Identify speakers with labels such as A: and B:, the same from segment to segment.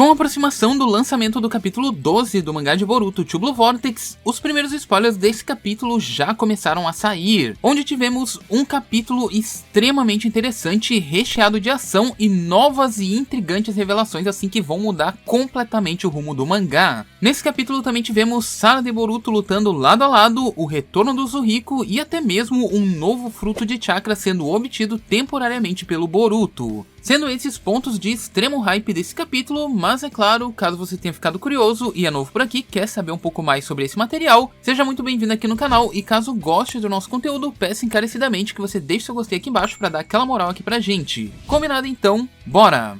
A: Com a aproximação do lançamento do capítulo 12 do mangá de Boruto To Blue Vortex, os primeiros spoilers desse capítulo já começaram a sair, onde tivemos um capítulo extremamente interessante, recheado de ação e novas e intrigantes revelações assim que vão mudar completamente o rumo do mangá. Nesse capítulo também tivemos Sarada e Boruto lutando lado a lado, o retorno do Zuhiko e até mesmo um novo fruto de chakra sendo obtido temporariamente pelo Boruto. Sendo esses pontos de extremo hype desse capítulo, mas é claro, caso você tenha ficado curioso e é novo por aqui, quer saber um pouco mais sobre esse material, seja muito bem-vindo aqui no canal e caso goste do nosso conteúdo, peço encarecidamente que você deixe seu gostei aqui embaixo pra dar aquela moral aqui pra gente. Combinado então, bora!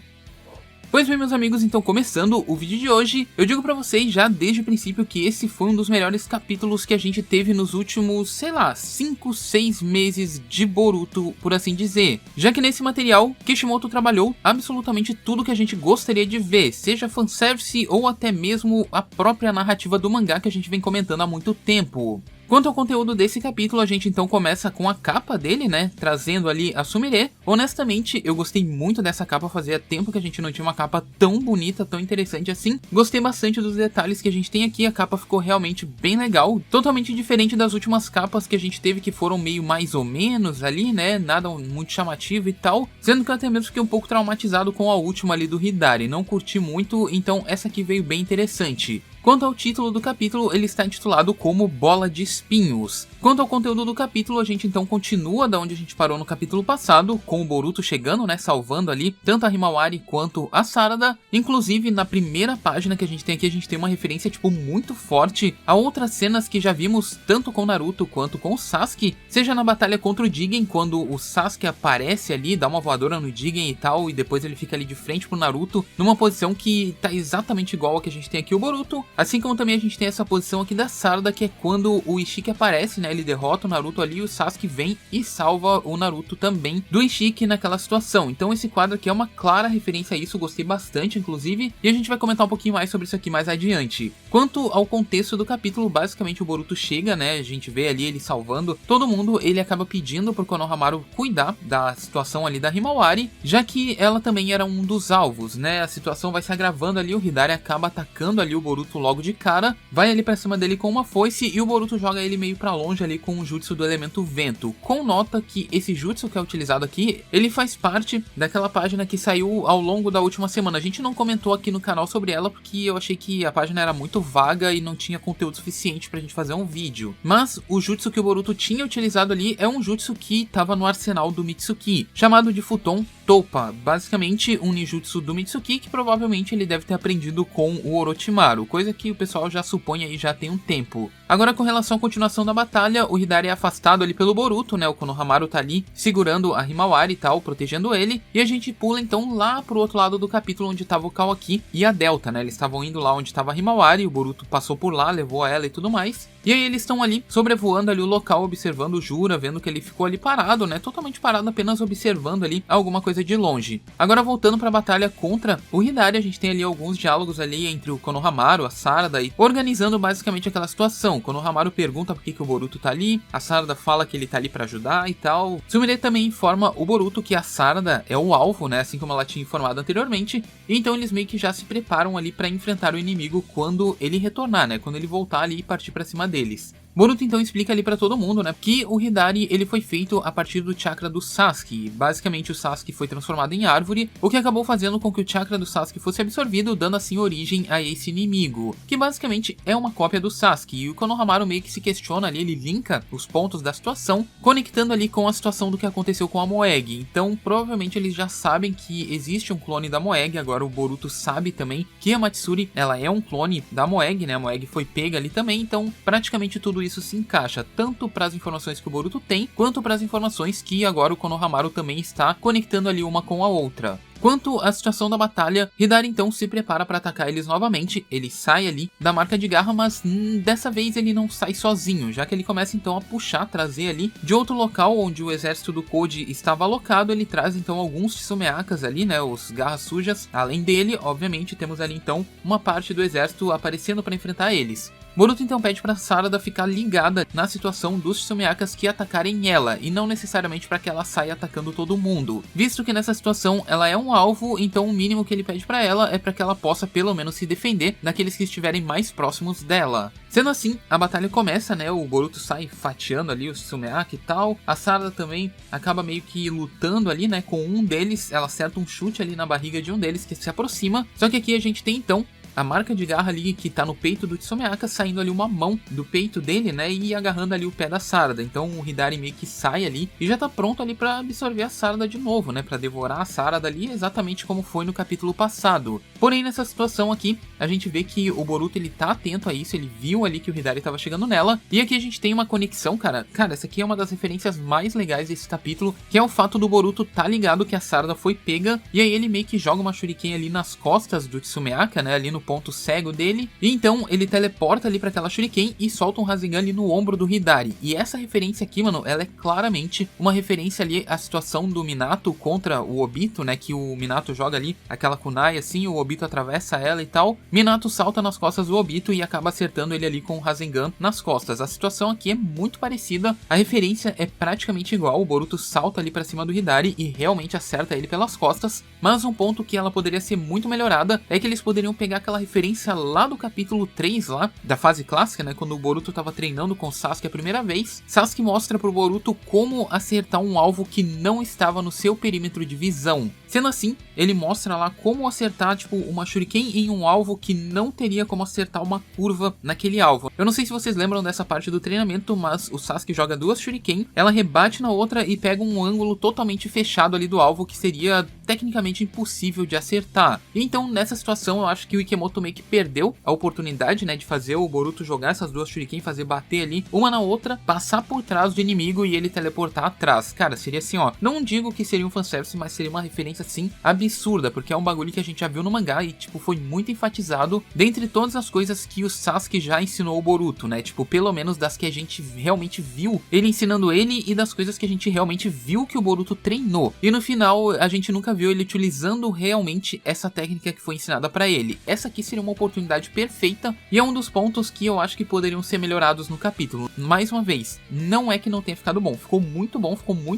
A: Pois bem, meus amigos, então começando o vídeo de hoje, eu digo pra vocês já desde o princípio que esse foi um dos melhores capítulos que a gente teve nos últimos, sei lá, 5, 6 meses de Boruto, por assim dizer. Já que nesse material, Kishimoto trabalhou absolutamente tudo que a gente gostaria de ver, seja fanservice ou até mesmo a própria narrativa do mangá que a gente vem comentando há muito tempo. Quanto ao conteúdo desse capítulo, a gente então começa com a capa dele, né, trazendo ali a Sumire. Honestamente, eu gostei muito dessa capa, fazia tempo que a gente não tinha uma capa tão bonita, tão interessante assim. Gostei bastante dos detalhes que a gente tem aqui, a capa ficou realmente bem legal, totalmente diferente das últimas capas que a gente teve que foram meio mais ou menos ali, né, nada muito chamativo e tal. Sendo que eu até mesmo fiquei um pouco traumatizado com a última ali do Hidari, não curti muito, então essa aqui veio bem interessante. Quanto ao título do capítulo, ele está intitulado como Bola de Espinhos. Quanto ao conteúdo do capítulo, a gente então continua da onde a gente parou no capítulo passado, com o Boruto chegando, né, salvando ali tanto a Himawari quanto a Sarada. Inclusive, na primeira página que a gente tem aqui, a gente tem uma referência, tipo, muito forte a outras cenas que já vimos tanto com Naruto quanto com o Sasuke, seja na batalha contra o Jigen, quando o Sasuke aparece ali, dá uma voadora no Jigen e tal, e depois ele fica ali de frente pro Naruto, numa posição que tá exatamente igual a que a gente tem aqui o Boruto. Assim como também a gente tem essa posição aqui da Sarada, que é quando o Ishiki aparece, né, ele derrota o Naruto ali e o Sasuke vem e salva o Naruto também do Ishiki naquela situação. Então esse quadro aqui é uma clara referência a isso, gostei bastante inclusive, e a gente vai comentar um pouquinho mais sobre isso aqui mais adiante. Quanto ao contexto do capítulo, basicamente o Boruto chega, né, a gente vê ali ele salvando todo mundo, ele acaba pedindo pro Konohamaru cuidar da situação ali da Himawari, já que ela também era um dos alvos, né, a situação vai se agravando ali, o Hidari acaba atacando ali o Boruto logo de cara, vai ali pra cima dele com uma foice e o Boruto joga ele meio pra longe ali com o jutsu do elemento vento, com nota que esse jutsu que é utilizado aqui, ele faz parte daquela página que saiu ao longo da última semana. A gente não comentou aqui no canal sobre ela porque eu achei que a página era muito vaga e não tinha conteúdo suficiente pra gente fazer um vídeo, mas o jutsu que o Boruto tinha utilizado ali é um jutsu que tava no arsenal do Mitsuki, chamado de Futon Topa, basicamente um ninjutsu do Mitsuki que provavelmente ele deve ter aprendido com o Orochimaru, coisa que o pessoal já supõe aí já tem um tempo. Agora com relação à continuação da batalha, o Hidari é afastado ali pelo Boruto, né, o Konohamaru tá ali segurando a Himawari e tal, protegendo ele, e a gente pula então lá pro outro lado do capítulo onde tava o Kawaki e a Delta, né, eles estavam indo lá onde tava a Himawari, o Boruto passou por lá, levou ela e tudo mais, e aí eles estão ali sobrevoando ali o local, observando o Jura, vendo que ele ficou ali parado, né, totalmente parado, apenas observando ali alguma coisa de longe. Agora voltando pra batalha contra o Hidari, a gente tem ali alguns diálogos ali entre o Konohamaru, a Sarada, e organizando basicamente aquela situação. O Konohamaru pergunta por que o Boruto tá ali, a Sarada fala que ele tá ali pra ajudar e tal. Sumire também informa o Boruto que a Sarada é o alvo, né, assim como ela tinha informado anteriormente, e então eles meio que já se preparam ali pra enfrentar o inimigo quando ele retornar, né, quando ele voltar ali e partir pra cima deles. Boruto então explica ali pra todo mundo, né, que o Hidari ele foi feito a partir do chakra do Sasuke. Basicamente o Sasuke foi transformado em árvore, o que acabou fazendo com que o chakra do Sasuke fosse absorvido, dando assim origem a esse inimigo, que basicamente é uma cópia do Sasuke. E o Konohamaru meio que se questiona ali, ele linka os pontos da situação, conectando ali com a situação do que aconteceu com a Moeg. Então provavelmente eles já sabem que existe um clone da Moeg, agora o Boruto sabe também que a Matsuri ela é um clone da Moeg, né, a Moeg foi pega ali também, então praticamente tudo isso se encaixa tanto para as informações que o Boruto tem, quanto para as informações que agora o Konohamaru também está conectando ali uma com a outra. Quanto à situação da batalha, Hidari então se prepara para atacar eles novamente, ele sai ali da marca de garra, mas dessa vez ele não sai sozinho, já que ele começa então a puxar, trazer ali de outro local onde o exército do Koji estava alocado, ele traz então alguns Tsumeakas ali, né, os garras sujas, além dele, obviamente, temos ali então uma parte do exército aparecendo para enfrentar eles. Boruto então pede pra Sarada ficar ligada na situação dos Tsumeakas que atacarem ela, e não necessariamente para que ela saia atacando todo mundo, visto que nessa situação ela é um alvo, então o mínimo que ele pede pra ela é para que ela possa pelo menos se defender daqueles que estiverem mais próximos dela. Sendo assim, a batalha começa, né, o Boruto sai fatiando ali os Tsumeaka e tal, a Sarada também acaba meio que lutando ali, né, com um deles, ela acerta um chute ali na barriga de um deles que se aproxima, só que aqui a gente tem então a marca de garra ali que tá no peito do Tsumeaka, saindo ali uma mão do peito dele, né, e agarrando ali o pé da Sarada. Então o Hidari meio que sai ali e já tá pronto ali pra absorver a Sarada de novo, né, pra devorar a Sarada ali exatamente como foi no capítulo passado. Porém, nessa situação aqui, a gente vê que o Boruto ele tá atento a isso, ele viu ali que o Hidari tava chegando nela, e aqui a gente tem uma conexão, cara, essa aqui é uma das referências mais legais desse capítulo, que é o fato do Boruto tá ligado que a Sarada foi pega, e aí ele meio que joga uma shuriken ali nas costas do Tsumeaka, né, ali no ponto cego dele, e então ele teleporta ali pra aquela shuriken e solta um Rasengan ali no ombro do Hidari. E essa referência aqui, mano, ela é claramente uma referência ali à situação do Minato contra o Obito, né, que o Minato joga ali aquela kunai assim, o Obito atravessa ela e tal, Minato salta nas costas do Obito e acaba acertando ele ali com o Rasengan nas costas. A situação aqui é muito parecida, a referência é praticamente igual, o Boruto salta ali pra cima do Hidari e realmente acerta ele pelas costas, mas um ponto que ela poderia ser muito melhorada é que eles poderiam pegar aquela referência lá do capítulo 3 lá, da fase clássica, né, quando o Boruto tava treinando com o Sasuke a primeira vez. Sasuke mostra pro Boruto como acertar um alvo que não estava no seu perímetro de visão. Sendo assim, ele mostra lá como acertar, tipo, uma shuriken em um alvo que não teria como acertar uma curva naquele alvo. Eu não sei se vocês lembram dessa parte do treinamento, mas o Sasuke joga duas shuriken, ela rebate na outra e pega um ângulo totalmente fechado ali do alvo que seria tecnicamente impossível de acertar. E então, nessa situação, eu acho que o Ikemoto meio que perdeu a oportunidade, né, de fazer o Boruto jogar essas duas shuriken, fazer bater ali uma na outra, passar por trás do inimigo e ele teleportar atrás. Cara, seria assim, ó, não digo que seria um fanservice, mas seria uma referência assim absurda, porque é um bagulho que a gente já viu no mangá e tipo foi muito enfatizado dentre todas as coisas que o Sasuke já ensinou o Boruto, né, tipo pelo menos das que a gente realmente viu ele ensinando ele e das coisas que a gente realmente viu que o Boruto treinou. E no final a gente nunca viu ele utilizando realmente essa técnica que foi ensinada pra ele. Essa aqui seria uma oportunidade perfeita e é um dos pontos que eu acho que poderiam ser melhorados no capítulo. Mais uma vez, não é que não tenha ficado bom, ficou muito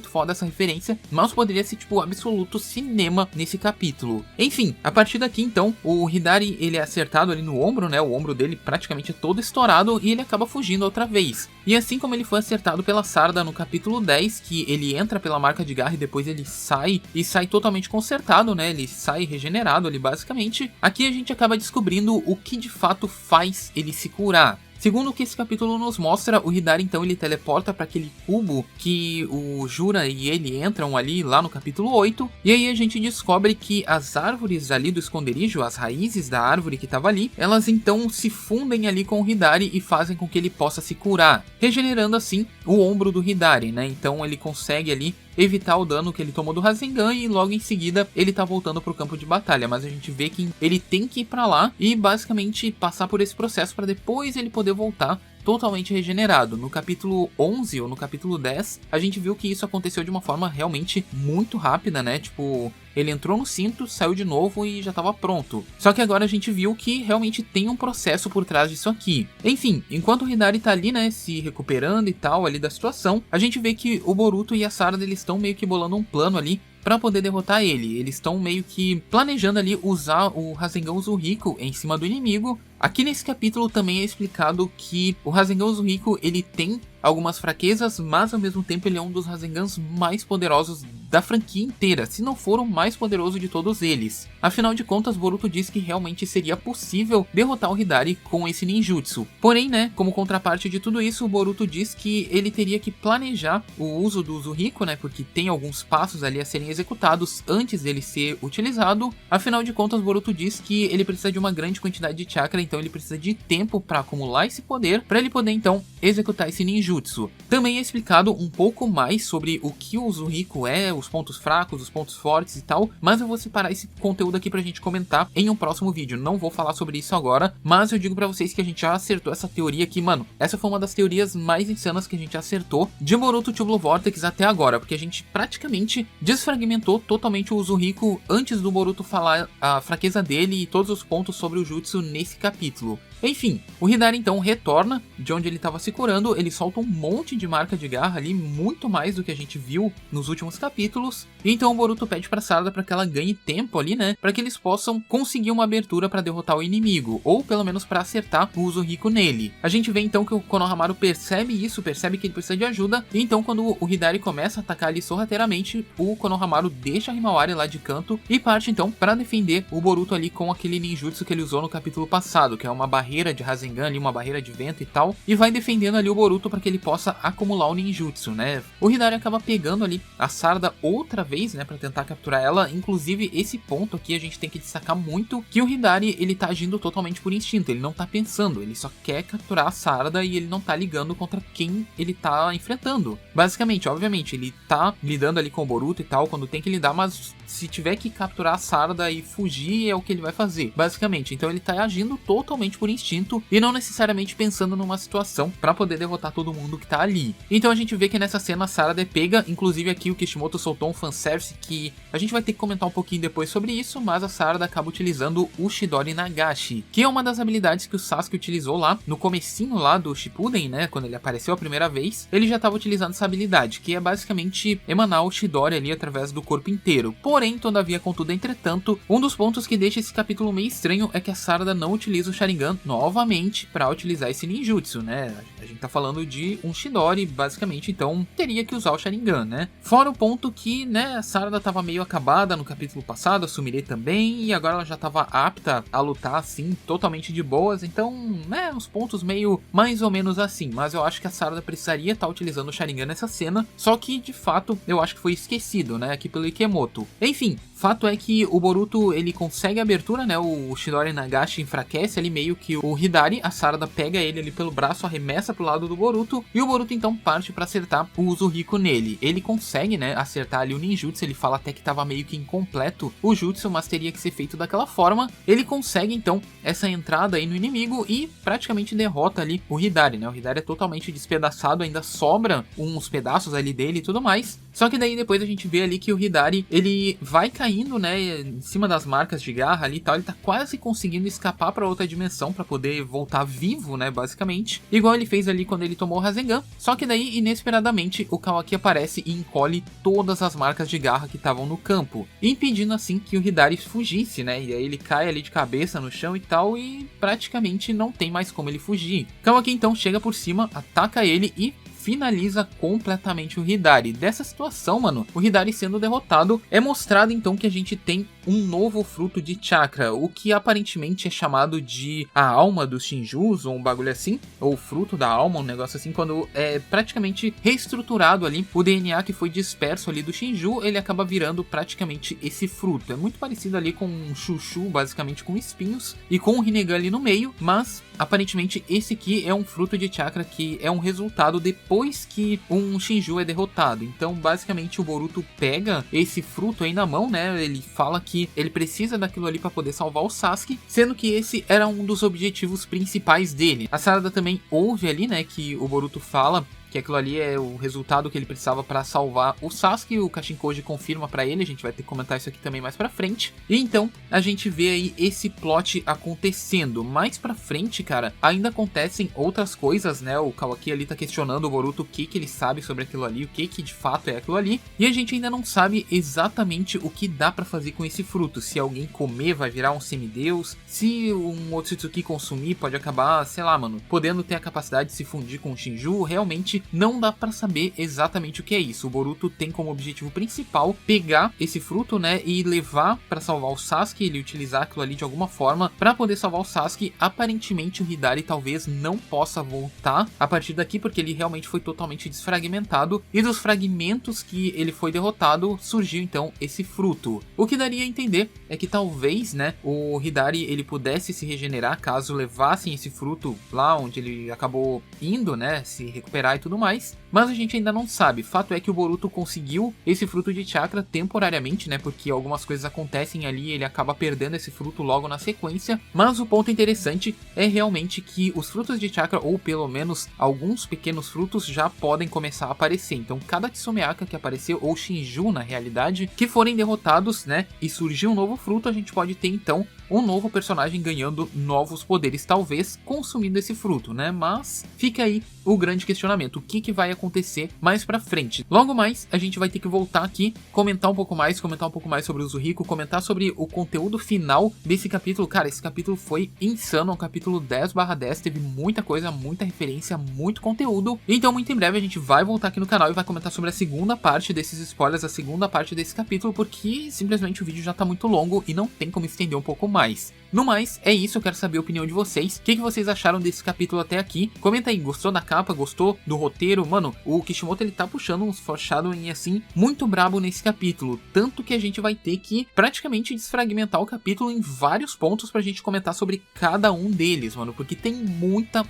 A: foda essa referência, mas poderia ser tipo absoluto cinema nesse capítulo. Enfim, a partir daqui então, o Hidari ele é acertado ali no ombro, né, o ombro dele praticamente é todo estourado e ele acaba fugindo outra vez. E assim como ele foi acertado pela Sarada no capítulo 10, que ele entra pela marca de garra e depois ele sai, e sai totalmente consertado, né, ele sai regenerado ali basicamente, aqui a gente acaba descobrindo o que de fato faz ele se curar. Segundo o que esse capítulo nos mostra, o Hidari então ele teleporta para aquele cubo que o Jura e ele entram ali lá no capítulo 8, e aí a gente descobre que as árvores ali do esconderijo, as raízes da árvore que estava ali, elas então se fundem ali com o Hidari e fazem com que ele possa se curar, regenerando assim o ombro do Hidari, né? Então ele consegue ali evitar o dano que ele tomou do Rasengan e logo em seguida ele tá voltando pro campo de batalha, mas a gente vê que ele tem que ir pra lá e basicamente passar por esse processo para depois ele poder voltar totalmente regenerado. No capítulo 11 ou no capítulo 10, a gente viu que isso aconteceu de uma forma realmente muito rápida, né? Tipo, ele entrou no cinto, saiu de novo e já estava pronto. Só que agora a gente viu que realmente tem um processo por trás disso aqui. Enfim, enquanto o Hidari tá ali, né, se recuperando e tal ali da situação, a gente vê que o Boruto e a Sarada eles estão meio que bolando um plano ali para poder derrotar ele. Eles estão meio que planejando ali usar o Rasengan Uzuriko em cima do inimigo. Aqui nesse capítulo também é explicado que o Rasengan Uzuriko ele tem algumas fraquezas, mas ao mesmo tempo ele é um dos Rasengans mais poderosos da franquia inteira, se não for o mais poderoso de todos eles. Afinal de contas, Boruto diz que realmente seria possível derrotar o Hidari com esse ninjutsu. Porém, né, como contraparte de tudo isso, o Boruto diz que ele teria que planejar o uso do Uzuriko, né, porque tem alguns passos ali a serem executados antes dele ser utilizado. Afinal de contas, Boruto diz que ele precisa de uma grande quantidade de chakra, então ele precisa de tempo para acumular esse poder, para ele poder então executar esse ninjutsu. Também é explicado um pouco mais sobre o que o Uzuriko é, o os pontos fracos, os pontos fortes e tal, mas eu vou separar esse conteúdo aqui pra gente comentar em um próximo vídeo. Não vou falar sobre isso agora, mas eu digo pra vocês que a gente já acertou essa teoria aqui, mano. Essa foi uma das teorias mais insanas que a gente acertou de Boruto Tubular Vortex até agora, porque a gente praticamente desfragmentou totalmente o Uzumaki antes do Boruto falar a fraqueza dele e todos os pontos sobre o Jutsu nesse capítulo. Enfim, o Hidari então retorna de onde ele estava se curando, ele solta um monte de marca de garra ali, muito mais do que a gente viu nos últimos capítulos, e então o Boruto pede pra Sarada para que ela ganhe tempo ali, né, para que eles possam conseguir uma abertura para derrotar o inimigo, ou pelo menos para acertar o Uzumaki nele. A gente vê então que o Konohamaru percebe isso, percebe que ele precisa de ajuda, e então quando o Hidari começa a atacar ali sorrateiramente, o Konohamaru deixa a Himawari lá de canto e parte então para defender o Boruto ali com aquele ninjutsu que ele usou no capítulo passado, que é uma barreira de Rasengan ali, uma barreira de vento e tal, e vai defendendo ali o Boruto para que ele possa acumular o ninjutsu, né? O Hidari acaba pegando ali a Sarada outra vez, né, para tentar capturar ela. Inclusive esse ponto aqui a gente tem que destacar muito que o Hidari, ele tá agindo totalmente por instinto, ele não tá pensando, ele só quer capturar a Sarada e ele não tá ligando contra quem ele tá enfrentando. Basicamente, obviamente, ele tá lidando ali com o Boruto e tal, quando tem que lidar, mas se tiver que capturar a Sarada e fugir é o que ele vai fazer, basicamente. Então ele tá agindo totalmente por instinto e não necessariamente pensando numa situação pra poder derrotar todo mundo que tá ali. Então a gente vê que nessa cena a Sarada é pega, inclusive aqui o Kishimoto soltou um fanservice que a gente vai ter que comentar um pouquinho depois sobre isso, mas a Sarada acaba utilizando o Chidori Nagashi, que é uma das habilidades que o Sasuke utilizou lá no comecinho lá do Shippuden, né, quando ele apareceu a primeira vez, ele já tava utilizando essa habilidade, que é basicamente emanar o Chidori ali através do corpo inteiro. Porém, todavia, contudo, entretanto, um dos pontos que deixa esse capítulo meio estranho é que a Sarada não utiliza o Sharingan novamente para utilizar esse ninjutsu, né? A gente tá falando de um Chidori, basicamente, então teria que usar o Sharingan, né? Fora o ponto que, né, a Sarada tava meio acabada no capítulo passado, a Sumire também, e agora ela já tava apta a lutar, assim, totalmente de boas, então, né, uns pontos meio mais ou menos assim, mas eu acho que a Sarada precisaria estar utilizando o Sharingan nessa cena, só que, de fato, eu acho que foi esquecido, né, aqui pelo Ikemoto. Enfim, fato é que o Boruto, ele consegue a abertura, né, o Chidori Nagashi enfraquece ali meio que o Hidari, a Sarada pega ele ali pelo braço, arremessa pro lado do Boruto, e o Boruto então parte pra acertar o Uzumaki nele. Ele consegue, né, acertar ali o ninjutsu, ele fala até que tava meio que incompleto o jutsu, mas teria que ser feito daquela forma. Ele consegue então essa entrada aí no inimigo e praticamente derrota ali o Hidari, né, o Hidari é totalmente despedaçado, ainda sobra uns pedaços ali dele e tudo mais, só que daí depois a gente vê ali que o Hidari, ele vai caindo, né, em cima das marcas de garra ali e tal, ele tá quase conseguindo escapar pra outra dimensão pra poder voltar vivo, né, basicamente, igual ele fez ali quando ele tomou o Rasengan, só que daí, inesperadamente, o Kawaki aparece e encolhe todas as marcas de garra que estavam no campo, impedindo assim que o Hidari fugisse, né, e aí ele cai ali de cabeça no chão e tal, e praticamente não tem mais como ele fugir. Kawaki então chega por cima, ataca ele e finaliza completamente o Hidari. Dessa situação, mano, o Hidari sendo derrotado, é mostrado então que a gente tem um novo fruto de chakra, o que aparentemente é chamado de a alma dos Shinjus, ou um bagulho assim, ou fruto da alma, um negócio assim, quando é praticamente reestruturado ali, o DNA que foi disperso ali do Shinju, ele acaba virando praticamente esse fruto. É muito parecido ali com um chuchu, basicamente com espinhos, e com um Rinnegan ali no meio, mas aparentemente esse aqui é um fruto de chakra que é um resultado depois que um Shinju é derrotado. Então basicamente o Boruto pega esse fruto aí na mão, né, ele fala que ele precisa daquilo ali para poder salvar o Sasuke, sendo que esse era um dos objetivos principais dele. A Sarada também ouve ali, né, que o Boruto fala que aquilo ali é o resultado que ele precisava para salvar o Sasuke. O Kashinkoji confirma para ele, a gente vai ter que comentar isso aqui também mais pra frente. E então a gente vê aí esse plot acontecendo. Mais pra frente, cara, ainda acontecem outras coisas, né? O Kawaki ali tá questionando o Boruto o que ele sabe sobre aquilo ali, o que de fato é aquilo ali. E a gente ainda não sabe exatamente o que dá pra fazer com esse fruto. Se alguém comer vai virar um semideus, se um Otsutsuki consumir pode acabar, sei lá, mano, podendo ter a capacidade de se fundir com o Shinju. Realmente não dá pra saber exatamente o que é isso. O Boruto tem como objetivo principal pegar esse fruto, né, e levar pra salvar o Sasuke, ele utilizar aquilo ali de alguma forma pra poder salvar o Sasuke. Aparentemente o Hidari talvez não possa voltar a partir daqui, porque ele realmente foi totalmente desfragmentado, e dos fragmentos que ele foi derrotado, surgiu então esse fruto. O que daria a entender é que talvez, né, o Hidari ele pudesse se regenerar caso levassem esse fruto lá onde ele acabou indo, né, se recuperar e tudo mais. mas a gente ainda não sabe. Fato é que o Boruto conseguiu esse fruto de chakra temporariamente, né, porque algumas coisas acontecem ali e ele acaba perdendo esse fruto logo na sequência, mas o ponto interessante é realmente que os frutos de chakra, ou pelo menos alguns pequenos frutos, já podem começar a aparecer. Então cada Tsumeaka que apareceu, ou Shinju na realidade, que forem derrotados, né, e surgir um novo fruto, a gente pode ter então um novo personagem ganhando novos poderes, talvez consumindo esse fruto, né? Mas fica aí o grande questionamento, o que vai acontecer mais pra frente. Logo mais, a gente vai ter que voltar aqui, comentar um pouco mais sobre o Zuhiko, comentar sobre o conteúdo final desse capítulo. Cara, esse capítulo foi insano, é um capítulo 10/10, teve muita coisa, muita referência, muito conteúdo. Então, muito em breve a gente vai voltar aqui no canal e vai comentar sobre a segunda parte desses spoilers, a segunda parte desse capítulo, porque simplesmente o vídeo já tá muito longo e não tem como estender um pouco mais. No mais, é isso, eu quero saber a opinião de vocês. O que vocês acharam desse capítulo até aqui? Comenta aí, gostou da capa, gostou do roteiro? Mano, o Kishimoto ele tá puxando uns foreshadowing assim, muito brabo nesse capítulo. Tanto que a gente vai ter que praticamente desfragmentar o capítulo em vários pontos pra gente comentar sobre cada um deles, mano. Porque tem muita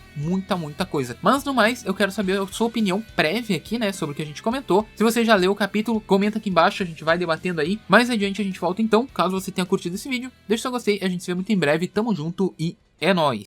A: coisa. Mas no mais, eu quero saber a sua opinião prévia aqui, né, sobre o que a gente comentou. Se você já leu o capítulo, comenta aqui embaixo, a gente vai debatendo aí. Mais adiante a gente volta então. Caso você tenha curtido esse vídeo, deixa seu gostei. A gente se vê muito em breve, tamo junto e é nóis!